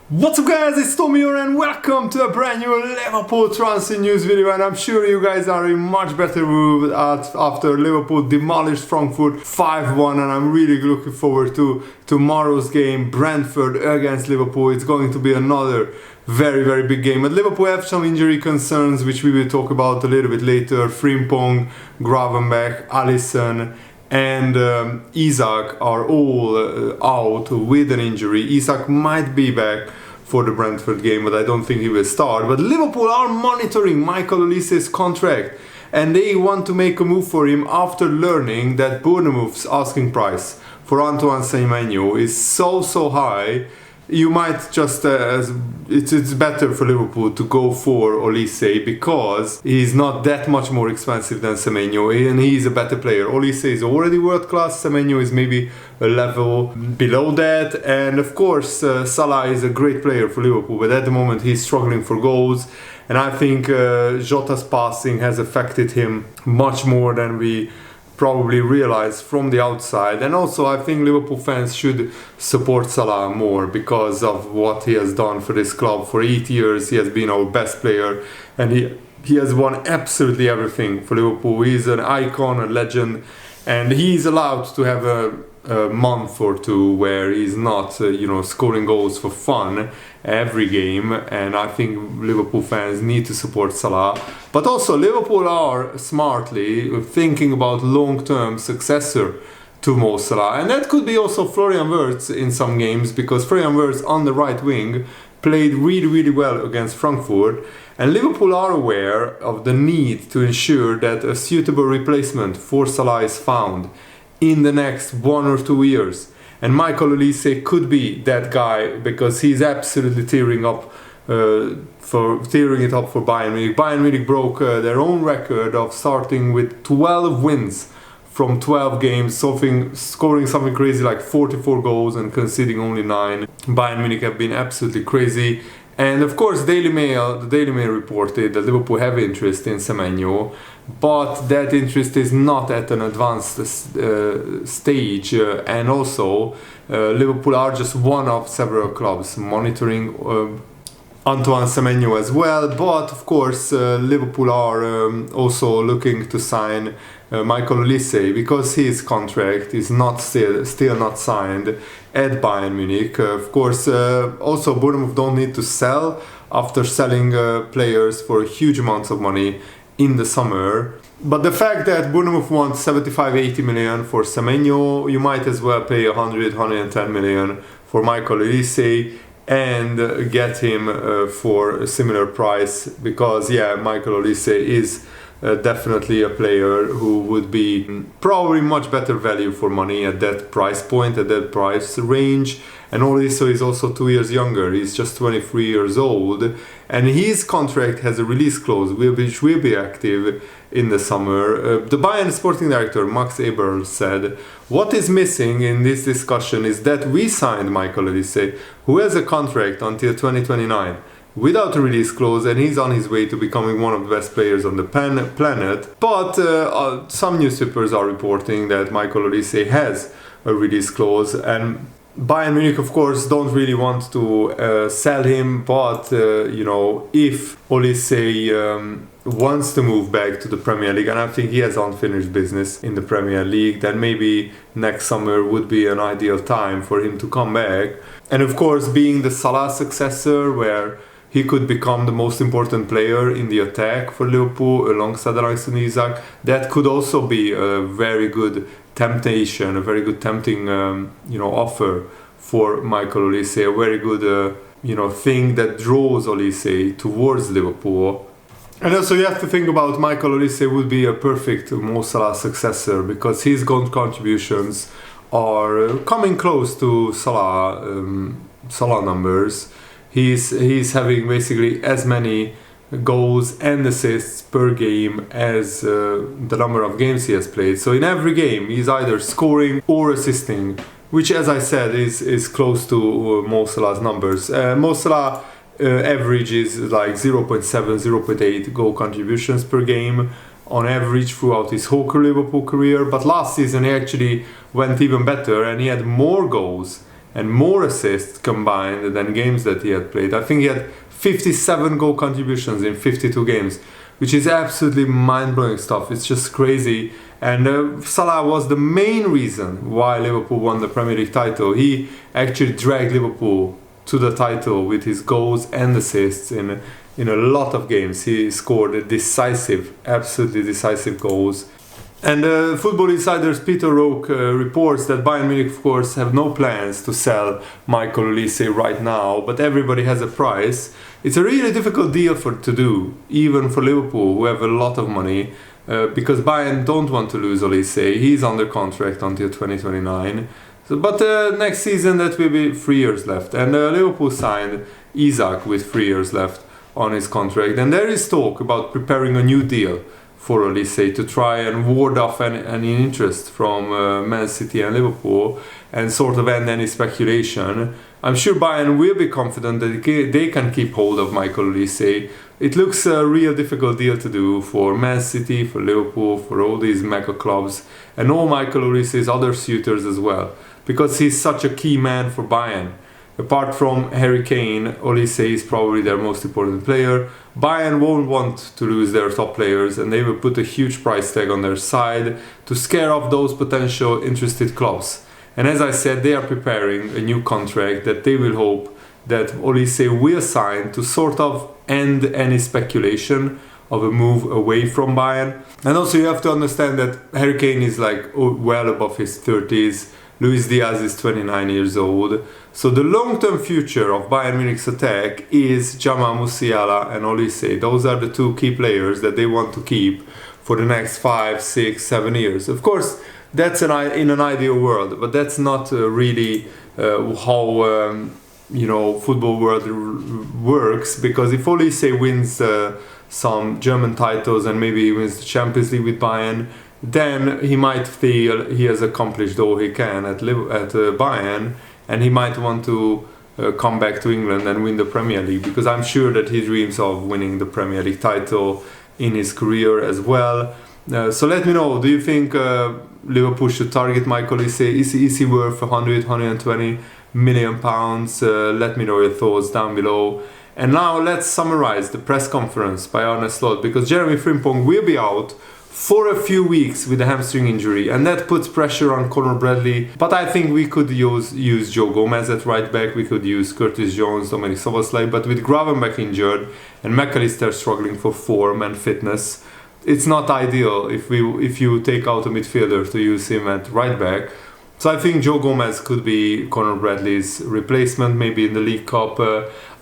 What's up guys, it's Semenyo and welcome to a brand new Liverpool transfer news video, and I'm sure you guys are in much better mood after Liverpool demolished Frankfurt 5-1, and I'm really looking forward to tomorrow's game, Brentford against Liverpool. It's going to be another very big game, but Liverpool have some injury concerns which we will talk about a little bit later. Frimpong, Gravenberch, Olise and Isak are all out with an injury. Isak might be back for the Brentford game, but I don't think he will start. But Liverpool are monitoring Michael Olise's contract, and they want to make a move for him after learning that Bournemouth's asking price for Antoine Semenyo is so high. You might just, it's better for Liverpool to go for Olise because he's not that much more expensive than Semenyo, and he's a better player. Olise is already world class, Semenyo is maybe a level below that, and of course Salah is a great player for Liverpool, but at the moment he's struggling for goals, and I think Jota's passing has affected him much more than we probably realize from the outside. And also I think Liverpool fans should support Salah more because of what he has done for this club. For 8 years he has been our best player, and he has won absolutely everything for Liverpool. He's an icon, a legend, and he's allowed to have a month or two where he's not scoring goals for fun every game, and I think Liverpool fans need to support Salah. But also Liverpool are smartly thinking about long-term successor to Mo Salah, and that could be also Florian Wirtz in some games, because Florian Wirtz on the right wing played really well against Frankfurt, and Liverpool are aware of the need to ensure that a suitable replacement for Salah is found in the next 1 or 2 years. And Michael Olise could be that guy, because he's absolutely tearing it up for Bayern Munich. Bayern Munich broke their own record of starting with 12 wins from 12 games, scoring something crazy like 44 goals and conceding only 9. Bayern Munich have been absolutely crazy. And of course the Daily Mail reported that Liverpool have interest in Semenyo, but that interest is not at an advanced stage, and also Liverpool are just one of several clubs monitoring Antoine Semenyo as well. But of course Liverpool are also looking to sign Michael Olise, because his contract is still not signed at Bayern Munich. Of course also Bournemouth don't need to sell after selling players for huge amounts of money in the summer. But the fact that Bournemouth wants 75-80 million for Semenyo, you might as well pay 100-110 million for Michael Olise and get him for a similar price, because Michael Olise is definitely a player who would be probably much better value for money at that price point, at that price range. And Olise is also 2 years younger, he's just 23 years old, and his contract has a release clause which will be active in the summer. The Bayern sporting director Max Eberl said, "What is missing in this discussion is that we signed Michael Olise, who has a contract until 2029. Without a release clause, and he's on his way to becoming one of the best players on the planet." But some newspapers are reporting that Michael Olise has a release clause, and Bayern Munich of course don't really want to sell him, but if Olise wants to move back to the Premier League, and I think he has unfinished business in the Premier League, then maybe next summer would be an ideal time for him to come back. And of course, being the Salah successor, where he could become the most important player in the attack for Liverpool alongside Alex and Isak, that could also be a very good temptation, a very good tempting offer for Michael Olise, a very good thing that draws Olise towards Liverpool. And also you have to think about Michael Olise would be a perfect Mo Salah successor, because his goal contributions are coming close to Salah numbers. He's having basically as many goals and assists per game as the number of games he has played. So in every game he's either scoring or assisting, which, as I said, is close to Mo Salah's numbers. Mo Salah average is like 0.7, 0.8 goal contributions per game on average throughout his whole Liverpool career. But last season he actually went even better, and he had more goals and more assists combined than games that he had played. I think he had 57 goal contributions in 52 games, which is absolutely mind-blowing stuff. It's just crazy. And Salah was the main reason why Liverpool won the Premier League title. He actually dragged Liverpool to the title with his goals and assists in a lot of games. He scored decisive, absolutely decisive goals. And Football Insider's Peter Roque reports that Bayern Munich, of course, have no plans to sell Michael Olise right now, but everybody has a price. It's a really difficult deal to do, even for Liverpool, who have a lot of money, because Bayern don't want to lose Olise. He's under contract until 2029. But next season, that will be 3 years left. And Liverpool signed Isak with 3 years left on his contract. And there is talk about preparing a new deal for Olise to try and ward off any interest from Man City and Liverpool and sort of end any speculation. I'm sure Bayern will be confident that they can keep hold of Michael Olise. It looks a real difficult deal to do for Man City, for Liverpool, for all these mega clubs, and all Michael Olise's other suitors as well, because he's such a key man for Bayern. Apart from Harry Kane, Olise is probably their most important player. Bayern won't want to lose their top players, and they will put a huge price tag on their side to scare off those potential interested clubs. And as I said, they are preparing a new contract that they will hope that Olise will sign to sort of end any speculation of a move away from Bayern. And also you have to understand that Harry Kane is like well above his 30s. Luis Diaz is 29 years old. So the long-term future of Bayern Munich's attack is Jamal Musiala and Olise. Those are the two key players that they want to keep for the next 5, 6, 7 years. Of course, that's in an ideal world, but that's not really how football world works. Because if Olise wins some German titles and maybe he wins the Champions League with Bayern, then he might feel he has accomplished all he can at Bayern, and he might want to come back to England and win the Premier League, because I'm sure that he dreams of winning the Premier League title in his career as well. So let me know, do you think Liverpool should target Michael Olise? Is he worth 120 million pounds? Let me know your thoughts down below. And now let's summarize the press conference by Arne Slot, because Jeremy Frimpong will be out for a few weeks with a hamstring injury, and that puts pressure on Conor Bradley. But I think we could use Joe Gomez at right back, we could use Curtis Jones, Dominic Szoboszlai, but with Gravenberch injured and McAllister struggling for form and fitness, it's not ideal if you take out a midfielder to use him at right back. So I think Joe Gomez could be Conor Bradley's replacement, maybe in the League Cup.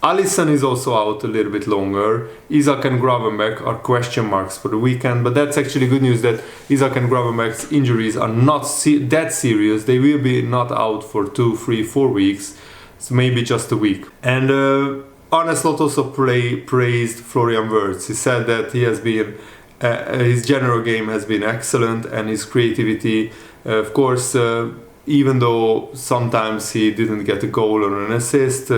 Alisson is also out a little bit longer. Isak and Gravenberch are question marks for the weekend, but that's actually good news that Isak and Gravenberch's injuries are not that serious. They will be not out for 2, 3, 4 weeks, so maybe just a week. And Arne Slot also praised Florian Wirtz. He said that he has been his general game has been excellent, and his creativity, of course, even though sometimes he didn't get a goal or an assist,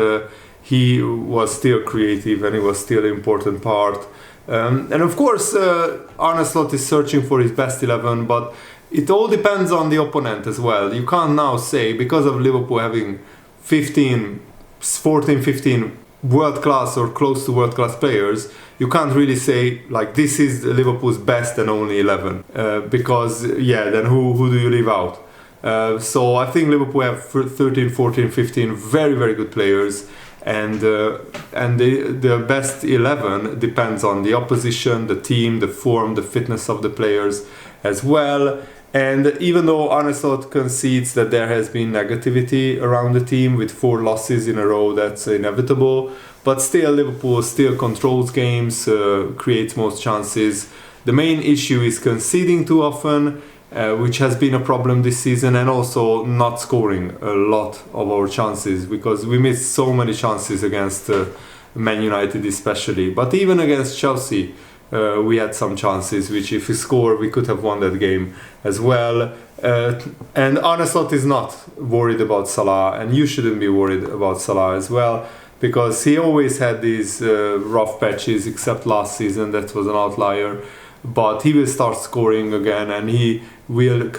he was still creative and he was still an important part. And of course, Arne Slot is searching for his best 11, but it all depends on the opponent as well. You can't now say, because of Liverpool having 14, 15 world-class or close to world-class players, you can't really say, like, this is Liverpool's best and only 11. Because, then who do you leave out? So I think Liverpool have 13, 14, 15 very, very good players. And the best 11 depends on the opposition, the team, the form, the fitness of the players as well. And even though Arne Slot concedes that there has been negativity around the team with 4 losses in a row, that's inevitable. But still, Liverpool still controls games, creates most chances. The main issue is conceding too often, which has been a problem this season, and also not scoring a lot of our chances, because we missed so many chances against Man United especially. But even against Chelsea, we had some chances, which if we score, we could have won that game as well. And Arne Slot is not worried about Salah, and you shouldn't be worried about Salah as well, because he always had these rough patches, except last season, that was an outlier. But he will start scoring again, and he will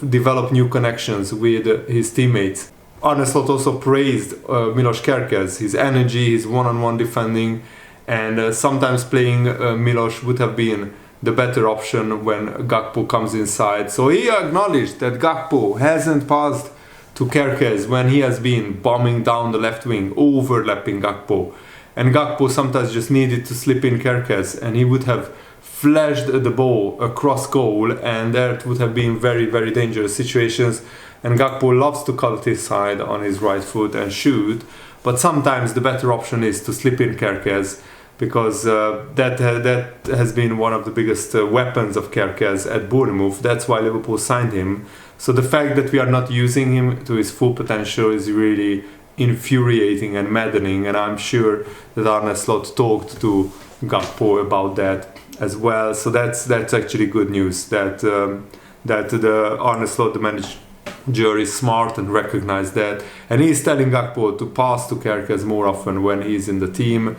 develop new connections with his teammates. Arne Slot also praised Milos Kerkez, his energy, his one-on-one defending, and sometimes playing Milos would have been the better option when Gakpo comes inside. So he acknowledged that Gakpo hasn't passed to Kerkez when he has been bombing down the left wing, overlapping Gakpo. And Gakpo sometimes just needed to slip in Kerkez, and he would have flashed the ball across goal, and that would have been very, very dangerous situations. And Gakpo loves to cut his side on his right foot and shoot, but sometimes the better option is to slip in Kerkez, because that has been one of the biggest weapons of Kerkez at Bournemouth. That's why Liverpool signed him. So the fact that we are not using him to his full potential is really infuriating and maddening, and I'm sure that Arne Slot talked to Gakpo about that as well. So that's actually good news, that the Arne Slot, the manager, is smart and recognized that, and he's telling Gakpo to pass to Kerkez more often when he's in the team.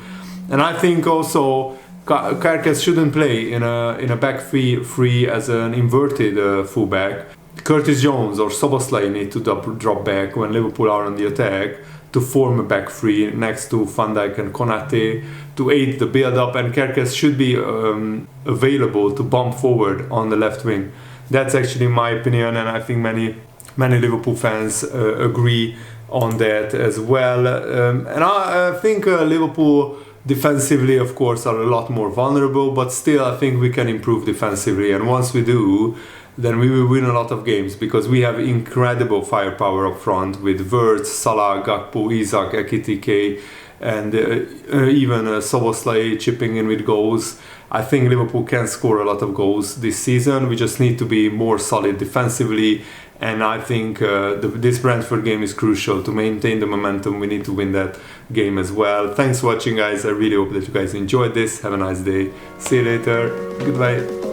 And I think also Kerkez shouldn't play in a back three as an inverted fullback. Curtis Jones or Szoboszlai need to drop back when Liverpool are on the attack to form a back three next to Van Dijk and Konate to aid the build-up, and Kerkez should be available to bump forward on the left wing. That's actually my opinion, and I think many Liverpool fans agree on that as well. And I think Liverpool defensively, of course, are a lot more vulnerable, but still I think we can improve defensively, and once we do, then we will win a lot of games, because we have incredible firepower up front with Wirtz, Salah, Gakpo, Isak, Ekitike, and even Szoboszlai chipping in with goals. I think Liverpool can score a lot of goals this season. We just need to be more solid defensively, and I think this Brentford game is crucial to maintain the momentum. We need to win that game as well. Thanks for watching, guys. I really hope that you guys enjoyed this. Have a nice day. See you later. Goodbye.